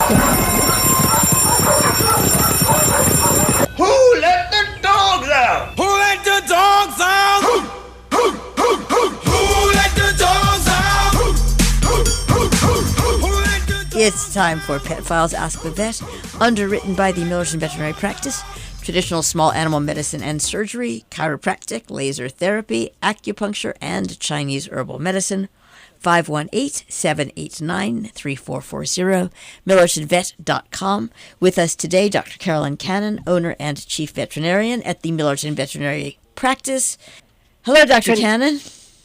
Who let the dogs out? Who let the dogs out? Who let the dogs out? It's time for Pet Files Ask the Vet, underwritten by the Millerton Veterinary Practice, traditional small animal medicine and surgery, chiropractic, laser therapy, acupuncture, and Chinese herbal medicine. 518-789-3440, millertonvet.com. With us today, Dr. Carolyn Cannon, owner and chief veterinarian at the Millerton Veterinary Practice. Hello, Dr. Cannon.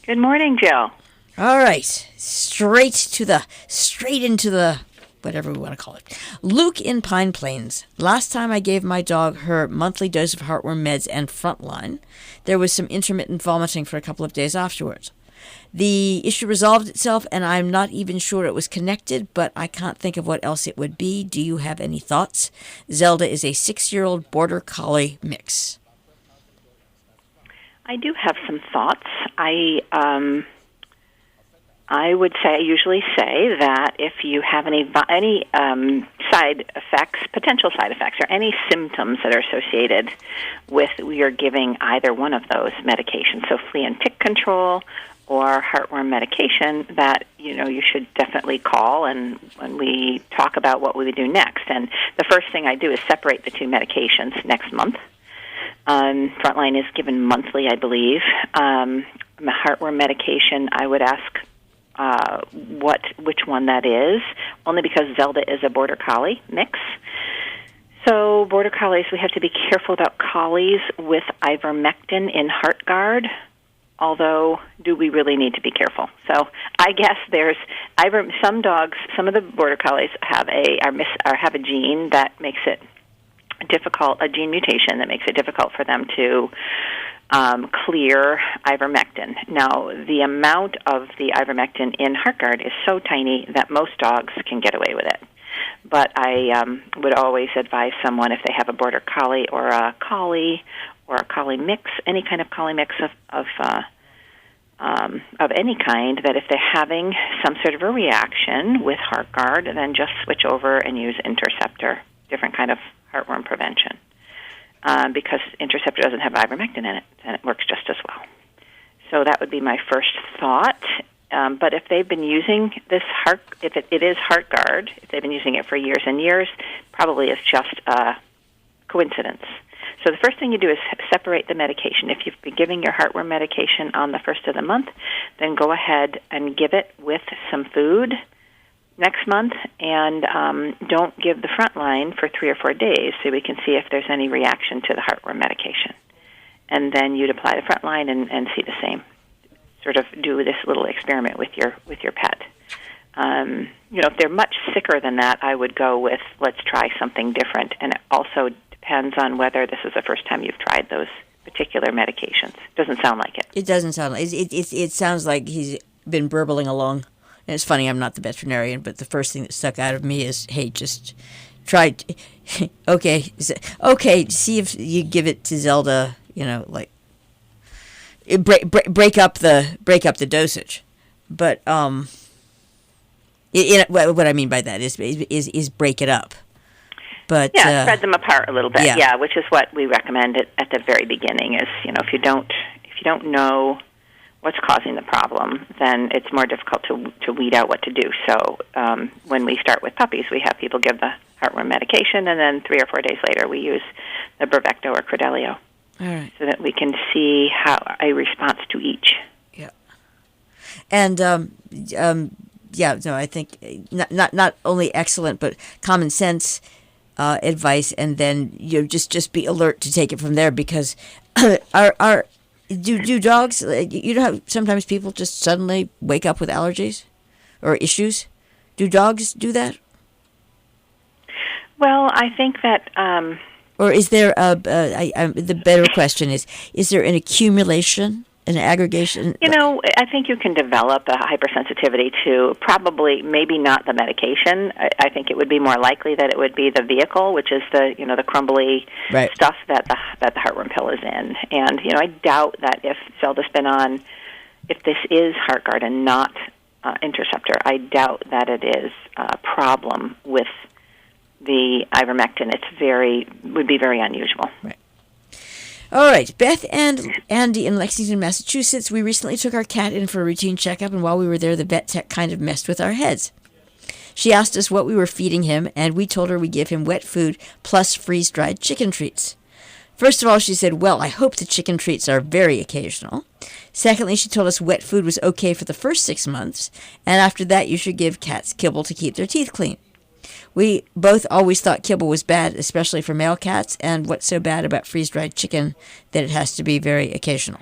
Good morning, Jill. All right, straight into the, whatever we want to call it. Luke in Pine Plains. Last time I gave my dog her monthly dose of heartworm meds and Frontline, there was some intermittent vomiting for a couple of days afterwards. The issue resolved itself, and I'm not even sure it was connected, but I can't think of what else it would be. Do you have any thoughts? Zelda is a 6-year-old border collie mix. I do have some thoughts. I would usually say that if you have any side effects, potential side effects, or any symptoms that are associated with you're giving either one of those medications, so flea and tick control or heartworm medication, that you should definitely call and when we talk about what we would do next. And the first thing I do is separate the two medications next month. Frontline is given monthly, I believe. The heartworm medication, I would ask which one that is, only because Zelda is a border collie mix. So border collies, we have to be careful about collies with ivermectin in Heartgard. Although, do we really need to be careful? So I guess there's some dogs, some of the border collies have a gene that makes it difficult, a gene mutation that makes it difficult for them to clear ivermectin. Now, the amount of the ivermectin in Heartgard is so tiny that most dogs can get away with it. But I would always advise someone, if they have a border collie or a collie mix, any kind of collie mix of any kind, that if they're having some sort of a reaction with Heartgard, then just switch over and use Interceptor, different kind of heartworm prevention, because Interceptor doesn't have ivermectin in it, and it works just as well. So that would be my first thought. But if they've been using this if it is Heartgard, if they've been using it for years and years, probably it's just a coincidence. So the first thing you do is separate the medication. If you've been giving your heartworm medication on the first of the month, then go ahead and give it with some food next month, and don't give the Frontline for 3 or 4 days so we can see if there's any reaction to the heartworm medication. And then you'd apply the Frontline and see the same. Sort of do this little experiment with your pet. If they're much sicker than that, I would go with, let's try something different. And it also depends on whether this is the first time you've tried those particular medications. Doesn't sound like it. It doesn't sound like it. It sounds like he's been burbling along. And it's funny, I'm not the veterinarian, but the first thing that stuck out of me is, hey, just try. Okay, see if you give it to Zelda. Break up the dosage. But what I mean by that is break it up. But spread them apart a little bit. Yeah, which is what we recommend at the very beginning. Is if you don't know what's causing the problem, then it's more difficult to weed out what to do. So when we start with puppies, we have people give the heartworm medication, and then 3 or 4 days later we use the Bravecto or Credelio. All right. So that we can see how a response to each. Yeah. And I think not only excellent, but common sense advice, and then just be alert to take it from there, because do dogs, how sometimes people just suddenly wake up with allergies or issues? Do dogs do that? Well, I think that. Or is there the better question is there an accumulation, an aggregation? I think you can develop a hypersensitivity to probably, maybe not the medication. I think it would be more likely that it would be the vehicle, which is the crumbly stuff that the heartworm pill is in. And, I doubt that if Zelda's been on, if this is Heartgard and not Interceptor, I doubt that it is a problem with the ivermectin, would be very unusual. Right. All right, Beth and Andy in Lexington, Massachusetts. We recently took our cat in for a routine checkup, and while we were there, the vet tech kind of messed with our heads. She asked us what we were feeding him, and we told her we give him wet food plus freeze-dried chicken treats. First of all, she said, well, I hope the chicken treats are very occasional. Secondly, she told us wet food was okay for the first 6 months, and after that you should give cats kibble to keep their teeth clean. We both always thought kibble was bad, especially for male cats, and what's so bad about freeze-dried chicken that it has to be very occasional?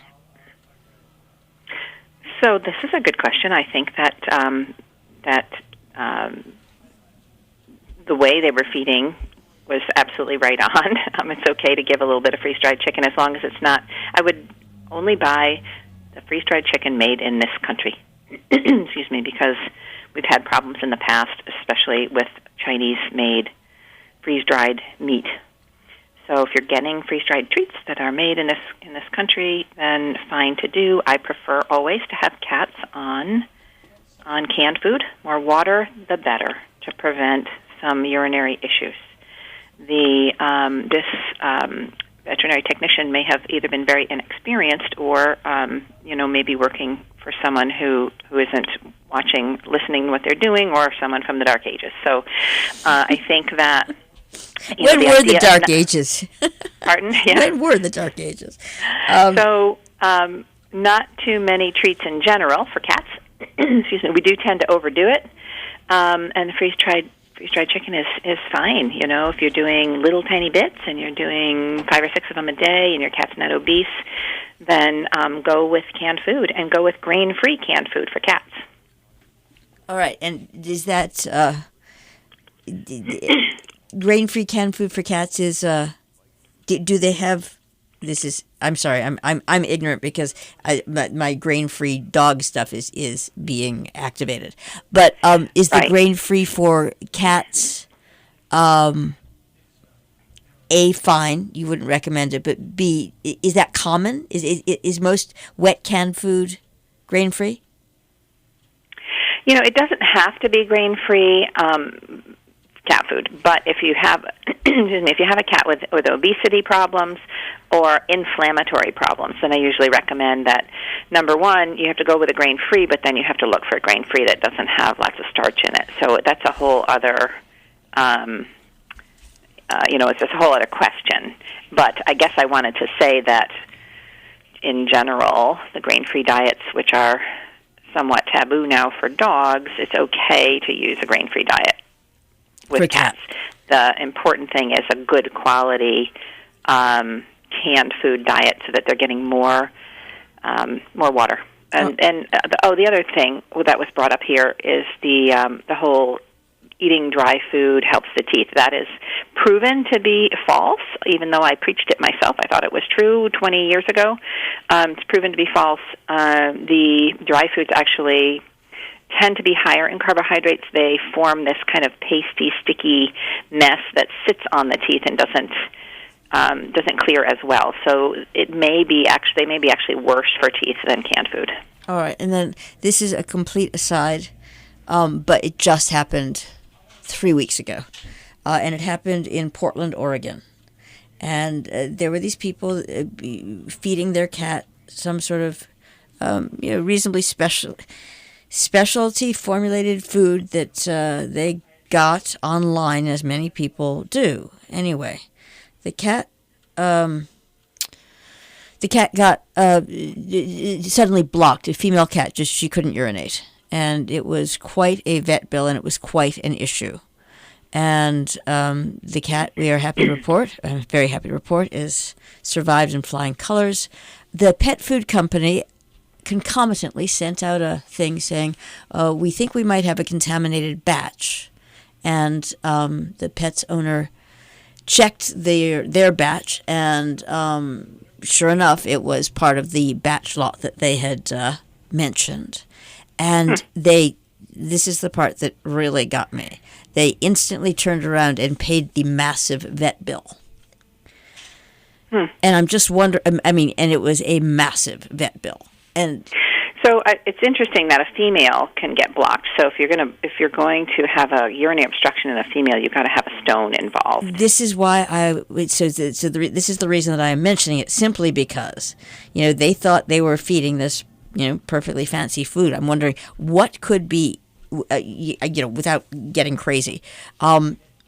So this is a good question. I think that the way they were feeding was absolutely right on. It's okay to give a little bit of freeze-dried chicken as long as it's not. I would only buy the freeze-dried chicken made in this country. Excuse me, because we've had problems in the past, especially with Chinese-made freeze-dried meat. So if you're getting freeze-dried treats that are made in this country, then fine to do. I prefer always to have cats on canned food. More water, the better, to prevent some urinary issues. This veterinary technician may have either been very inexperienced or, maybe working for someone who isn't listening to what they're doing, or someone from the Dark Ages. So I think that... When were the Dark Ages? Pardon? Yeah. When were the Dark Ages? Not too many treats in general for cats. Excuse me. We do tend to overdo it, and the freeze-dried chicken is fine. If you're doing little tiny bits and you're doing 5 or 6 of them a day, and your cat's not obese, then go with canned food, and go with grain-free canned food for cats. All right, and is that grain-free canned food for cats? Is do they have? This is. I'm sorry. I'm ignorant because my grain-free dog stuff is being activated. But is the Right. grain-free for cats? A, fine. You wouldn't recommend it, but B, is that common? Is most wet canned food grain-free? It doesn't have to be grain-free cat food, but if you have, if you have a cat with obesity problems or inflammatory problems, then I usually recommend that, number one, you have to go with a grain-free, but then you have to look for a grain-free that doesn't have lots of starch in it. So that's a whole other, it's just a whole other question. But I guess I wanted to say that, in general, the grain-free diets, which are somewhat taboo now for dogs, it's okay to use a grain-free diet with cats. The important thing is a good quality canned food diet, so that they're getting more water. And the other thing that was brought up here is the whole eating dry food helps the teeth. That is proven to be false, even though I preached it myself. I thought it was true 20 years ago. It's proven to be false. The dry foods actually tend to be higher in carbohydrates. They form this kind of pasty, sticky mess that sits on the teeth and doesn't clear as well. So they may be actually worse for teeth than canned food. All right, and then this is a complete aside, but it just happened 3 weeks ago, and it happened in Portland, Oregon. And there were these people feeding their cat some sort of reasonably specialty formulated food that they got online, as many people do. Anyway, the cat got suddenly blocked. A female cat, she couldn't urinate. And it was quite a vet bill, and it was quite an issue. And the cat, we are happy to report, I'm very happy to report, is survived in flying colors. The pet food company concomitantly sent out a thing saying, we think we might have a contaminated batch. And the pet's owner checked their batch, and sure enough, it was part of the batch lot that they had mentioned. And this is the part that really got me. They instantly turned around and paid the massive vet bill. And I'm just wondering, and it was a massive vet bill. And so it's interesting that a female can get blocked. So if you're going to have a urinary obstruction in a female, you've got to have a stone involved. This is why this is the reason that I am mentioning it, simply because, they thought they were feeding this, perfectly fancy food. I'm wondering what could be, without getting crazy.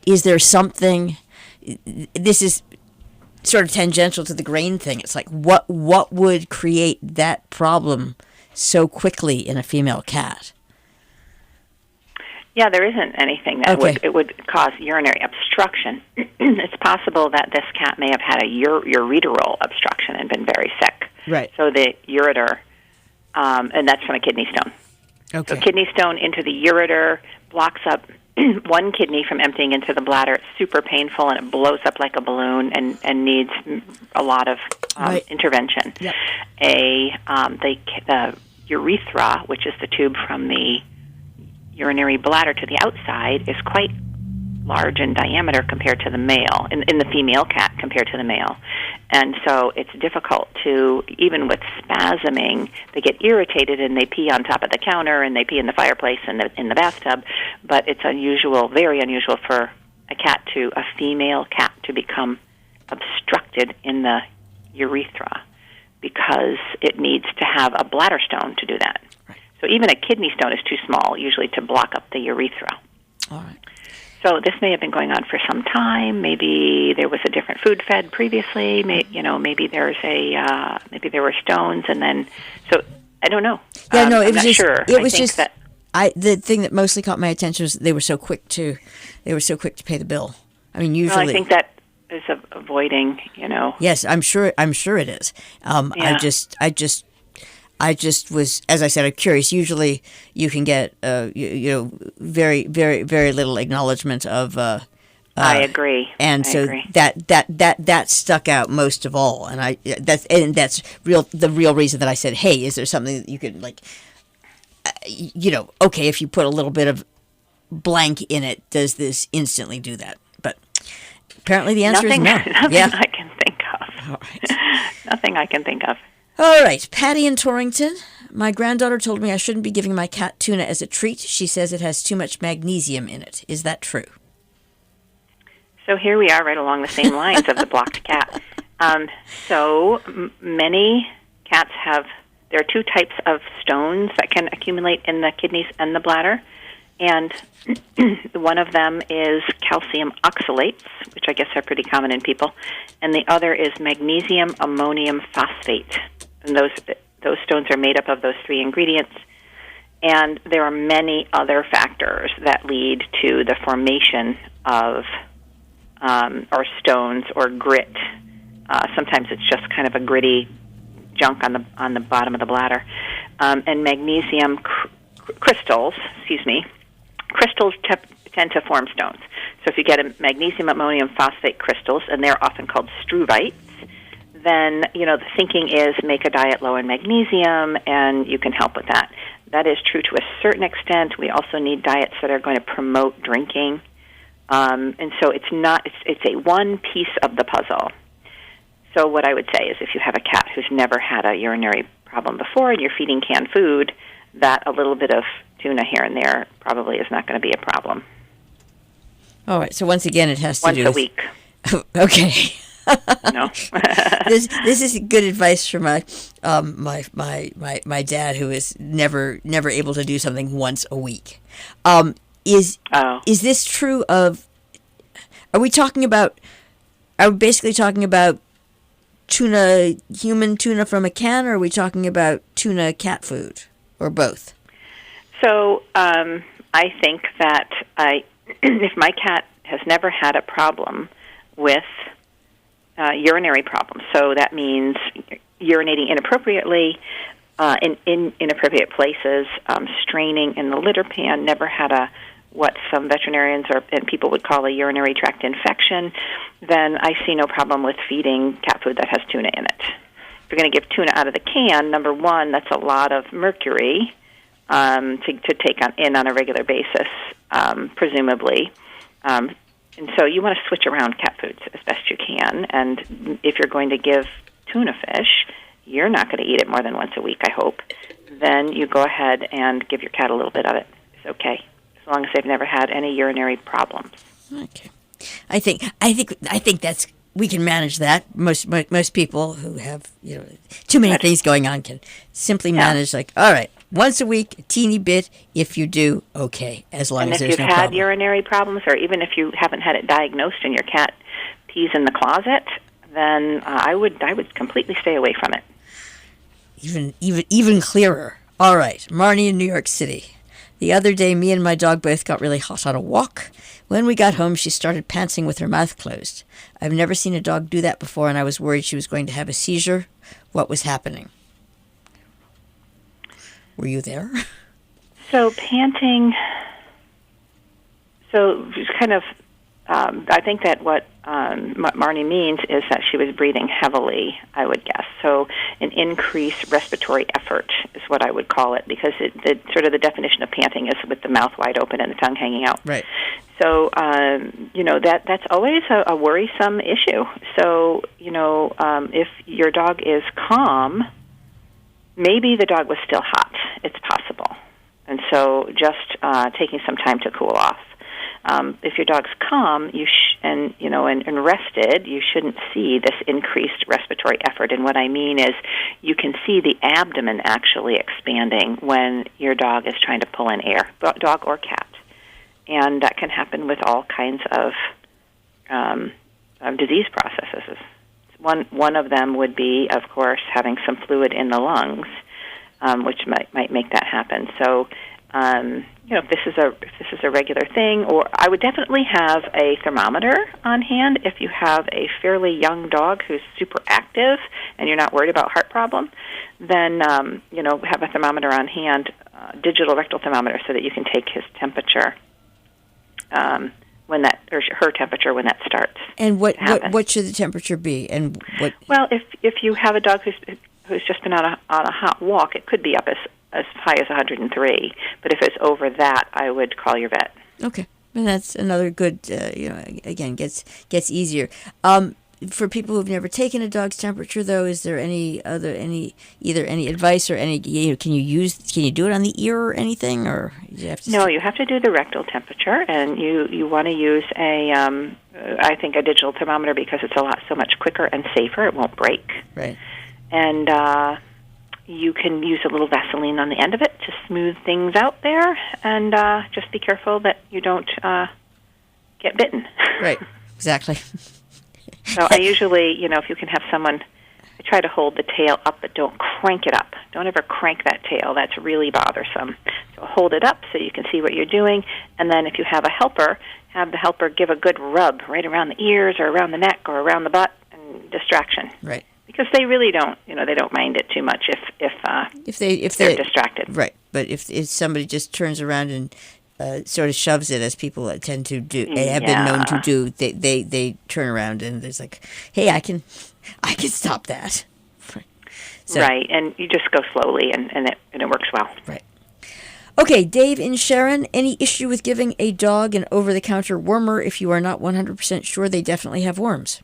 Is there something? This is sort of tangential to the grain thing. It's like what would create that problem so quickly in a female cat? Yeah, there isn't anything that would cause urinary obstruction. It's possible that this cat may have had a ureteral obstruction and been very sick. Right. So the ureter, and that's from a kidney stone. Okay. So kidney stone into the ureter blocks up one kidney from emptying into the bladder. It's super painful, and it blows up like a balloon and needs a lot of intervention. Yep. The urethra, which is the tube from the urinary bladder to the outside, is quite large in diameter compared to the male, in the female cat compared to the male. And so it's difficult to, even with spasming, they get irritated and they pee on top of the counter and they pee in the fireplace and in the bathtub, but it's unusual, very unusual for a female cat to become obstructed in the urethra because it needs to have a bladder stone to do that. Right. So even a kidney stone is too small, usually, to block up the urethra. All right. So this may have been going on for some time. Maybe there was a different food fed previously. Maybe there were stones, and then I don't know. Yeah, no, I'm not sure. It was just that the thing that mostly caught my attention was they were so quick to pay the bill. I mean, usually. Well, I think that is avoiding. Yes, I'm sure it is. Yeah. I just was, as I said, I'm curious. Usually, you can get, very, very, very little acknowledgement of. I agree. And that stuck out most of all, and that's the real reason that I said, hey, is there something that you could okay, if you put a little bit of blank in it, does this instantly do that? But apparently, the answer is no. Nothing I can think of. All right. Nothing I can think of. All right, Patty in Torrington. My granddaughter told me I shouldn't be giving my cat tuna as a treat. She says it has too much magnesium in it. Is that true? So here we are right along the same lines of the blocked cat. Many cats there are two types of stones that can accumulate in the kidneys and the bladder. And one of them is calcium oxalates, which I guess are pretty common in people. And the other is magnesium ammonium phosphate. And those stones are made up of those three ingredients. And there are many other factors that lead to the formation of or stones or grit. Sometimes it's just kind of a gritty junk on the bottom of the bladder. And magnesium crystals tend to form stones. So if you get a magnesium ammonium phosphate crystals, and they're often called struvites, then the thinking is make a diet low in magnesium, and you can help with that. That is true to a certain extent. We also need diets that are going to promote drinking, and so it's a one piece of the puzzle. So what I would say is, if you have a cat who's never had a urinary problem before, and you're feeding canned food, that a little bit of tuna here and there probably is not going to be a problem. All right. So once again, it has to do once a week. Okay. No. this is good advice for my dad, who is never able to do something once a week. Is this true of? Are we basically talking about tuna, human tuna from a can, or are we talking about tuna cat food, or both? So I think that if my cat has never had a problem with urinary problems, so that means urinating inappropriately in inappropriate places, straining in the litter pan, never had what some veterinarians and people would call a urinary tract infection, then I see no problem with feeding cat food that has tuna in it. If you're going to give tuna out of the can, number one, that's a lot of mercury to take on a regular basis, presumably. And so you want to switch around cat foods as best you can. And if you're going to give tuna fish, you're not going to eat it more than once a week, I hope. Then you go ahead and give your cat a little bit of it. It's okay, as long as they've never had any urinary problems. Okay. I think that's we can manage that. Most people who have too many things going on can simply manage all right, once a week, a teeny bit. If you do, okay, as long as there's no problem. And if you've had urinary problems, or even if you haven't had it diagnosed and your cat pees in the closet, then I would completely stay away from it. Even clearer. All right, Marnie in New York City. The other day, me and my dog both got really hot on a walk. When we got home, she started pantsing with her mouth closed. I've never seen a dog do that before, and I was worried she was going to have a seizure. What was happening? Were you there? So panting. So it's kind of. I think that what Marnie means is that she was breathing heavily, I would guess. So an increased respiratory effort is what I would call it, because the definition of panting is with the mouth wide open and the tongue hanging out. Right. So, that's always a worrisome issue. So, if your dog is calm, maybe the dog was still hot. It's possible. And so just taking some time to cool off. If your dog's calm, and rested, you shouldn't see this increased respiratory effort. And what I mean is, you can see the abdomen actually expanding when your dog is trying to pull in air, dog or cat, and that can happen with all kinds of disease processes. One of them would be, of course, having some fluid in the lungs, which might make that happen. So. If this is a regular thing, or I would definitely have a thermometer on hand if you have a fairly young dog who's super active and you're not worried about heart problem. Then have a thermometer on hand, digital rectal thermometer, so that you can take his temperature when that, or her temperature when that starts. And what should the temperature be? And what? Well, if you have a dog who's just been on a hot walk, it could be up as high as 103. But if it's over that, I would call your vet. Okay, and that's another good. Again, gets easier. For people who've never taken a dog's temperature, though, is there any advice or any? Can you do it on the ear or anything, or you have to? No, you have to do the rectal temperature, and you want to use I think a digital thermometer, because it's so much quicker and safer. It won't break. Right. And you can use a little Vaseline on the end of it to smooth things out there, and just be careful that you don't get bitten. Right, exactly. So I usually, if you can have someone, I try to hold the tail up, but don't crank it up. Don't ever crank that tail. That's really bothersome. So hold it up so you can see what you're doing, and then if you have a helper, have the helper give a good rub right around the ears or around the neck or around the butt, and distraction. Right. Because they really don't, they don't mind it too much if they're distracted. Right, but if somebody just turns around and sort of shoves it, as people tend to do, have been known to do, they turn around and there's hey, I can stop that. So, right, and you just go slowly, and it works well. Right. Okay, Dave in Sharon, any issue with giving a dog an over-the-counter wormer if you are not 100% sure they definitely have worms?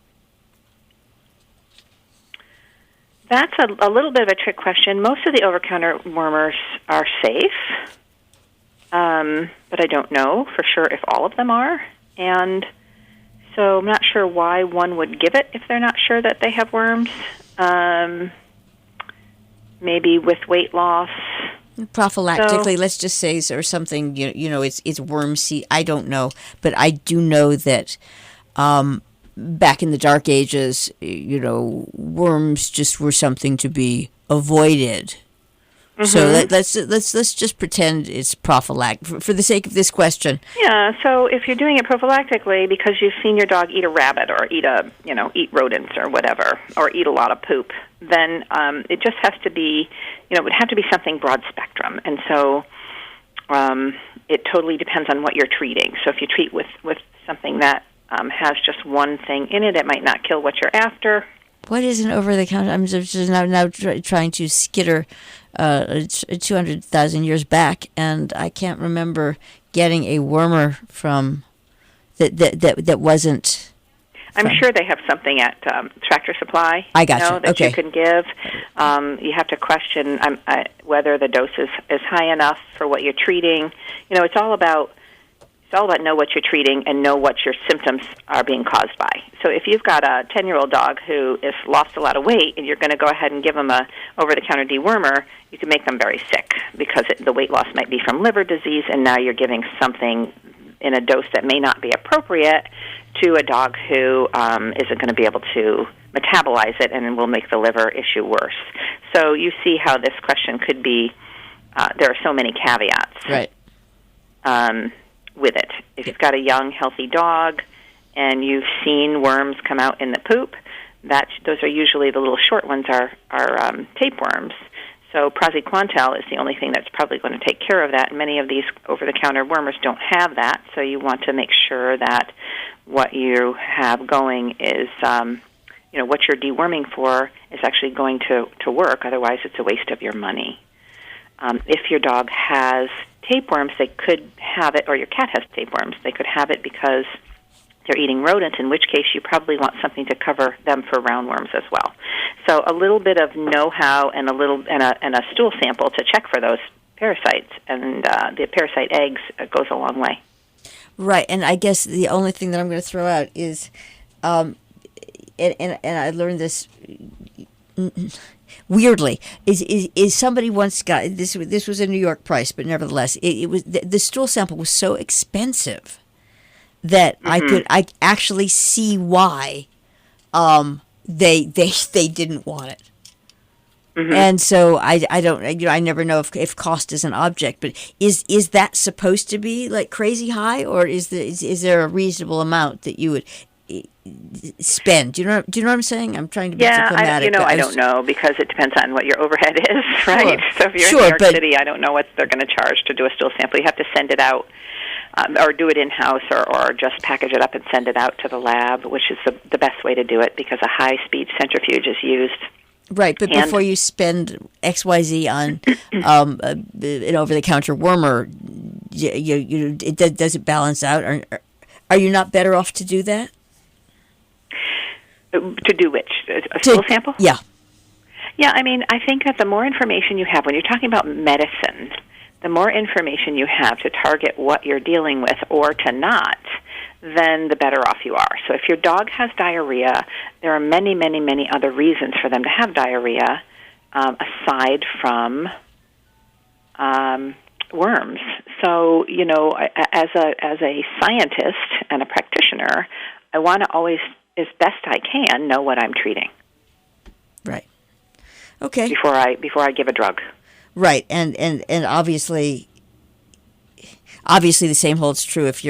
That's a little bit of a trick question. Most of the over-counter wormers are safe, but I don't know for sure if all of them are. And so I'm not sure why one would give it if they're not sure that they have worms. Maybe with weight loss. Prophylactically, let's just say, or something, it's worm seed. I don't know, but I do know that back in the Dark Ages, worms just were something to be avoided. Mm-hmm. So let's just pretend it's prophylactic for the sake of this question. Yeah. So if you're doing it prophylactically because you've seen your dog eat a rabbit or eat rodents or whatever, or eat a lot of poop, then it just has to be, it would have to be something broad spectrum, and so it totally depends on what you're treating. So if you treat with something that has just one thing in it, it might not kill what you're after. What is an over-the-counter? I'm just now trying to skitter 200,000 years back, and I can't remember getting a wormer from that wasn't. I'm sure they have something at Tractor Supply. I got you. That Okay. You can give. You have to question whether the dose is high enough for what you're treating. It's all about. It's all about know what you're treating and know what your symptoms are being caused by. So if you've got a 10-year-old dog who has lost a lot of weight and you're going to go ahead and give them a over-the-counter dewormer, you can make them very sick because the weight loss might be from liver disease, and now you're giving something in a dose that may not be appropriate to a dog who isn't going to be able to metabolize it and will make the liver issue worse. So you see how this question could be, there are so many caveats. Right. With it. If you've got a young, healthy dog and you've seen worms come out in the poop, those are usually the little short ones are tapeworms. So praziquantel is the only thing that's probably going to take care of that. Many of these over-the-counter wormers don't have that, so you want to make sure that what you have going is, what you're deworming for is actually going to work. Otherwise, it's a waste of your money. If your dog has tapeworms, they could have it, or your cat has tapeworms, they could have it because they're eating rodents, in which case you probably want something to cover them for roundworms as well. So a little bit of know-how and a stool sample to check for those parasites, and the parasite eggs goes a long way. Right, and I guess the only thing that I'm going to throw out is, and I learned this weirdly, is somebody once got this was a New York price, but nevertheless it was the stool sample was so expensive that I actually see why they didn't want it. And so I don't, I never know if cost is an object, but is that supposed to be like crazy high, or is there a reasonable amount that you would spend? Do you know what I'm saying? I'm trying to be diplomatic. I don't know, because it depends on what your overhead is, right? Sure. So if you're in New York City, I don't know what they're going to charge to do a stool sample. You have to send it out, or do it in-house, or just package it up and send it out to the lab, which is the best way to do it, because a high-speed centrifuge is used. Right, but before you spend XYZ on an over-the-counter wormer, does it balance out? Are you not better off to do that? To do which? A stool sample? Yeah. Yeah, I mean, I think that the more information you have, when you're talking about medicine, the more information you have to target what you're dealing with or to not, then the better off you are. So if your dog has diarrhea, there are many, many, many other reasons for them to have diarrhea, aside from worms. So, as a scientist and a practitioner, I want to always, as best I can, know what I'm treating. Right. Okay. Before I give a drug. Right, and obviously the same holds true if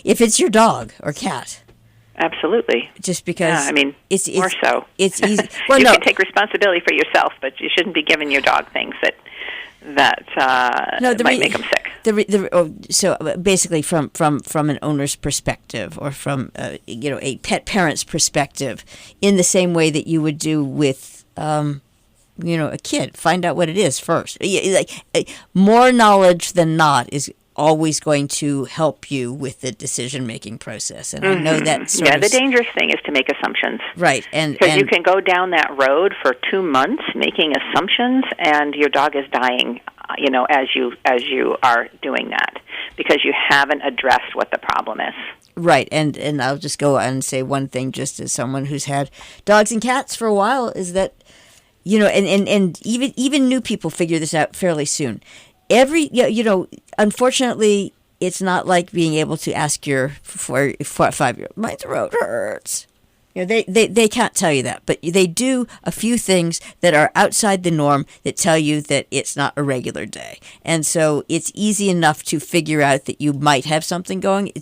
it's your dog or cat. Absolutely. Just because it's more so. It's easy. Well, you can take responsibility for yourself, but you shouldn't be giving your dog things that might make them sick. So basically, from an owner's perspective, or from a pet parent's perspective, in the same way that you would do with a kid, find out what it is first. More knowledge than not is always going to help you with the decision-making process. And I know that the dangerous thing is to make assumptions. Right. Because you can go down that road for 2 months making assumptions, and your dog is dying, as you are doing that, because you haven't addressed what the problem is. Right. And I'll just go and say one thing, just as someone who's had dogs and cats for a while, is that, and even new people figure this out fairly soon. Unfortunately, it's not like being able to ask your 5-year-old, my throat hurts. They can't tell you that, but they do a few things that are outside the norm that tell you that it's not a regular day. And so it's easy enough to figure out that you might have something going.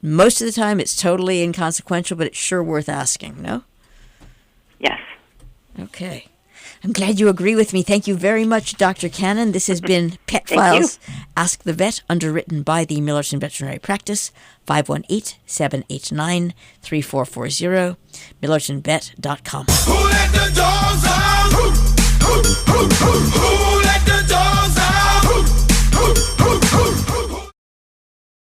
Most of the time it's totally inconsequential, but it's sure worth asking, no? Yes. Okay. I'm glad you agree with me. Thank you very much, Dr. Cannon. This has been Pet Files, Ask the Vet, underwritten by the Millerton Veterinary Practice, 518-789-3440, millertonvet.com. Who let the dogs out? Who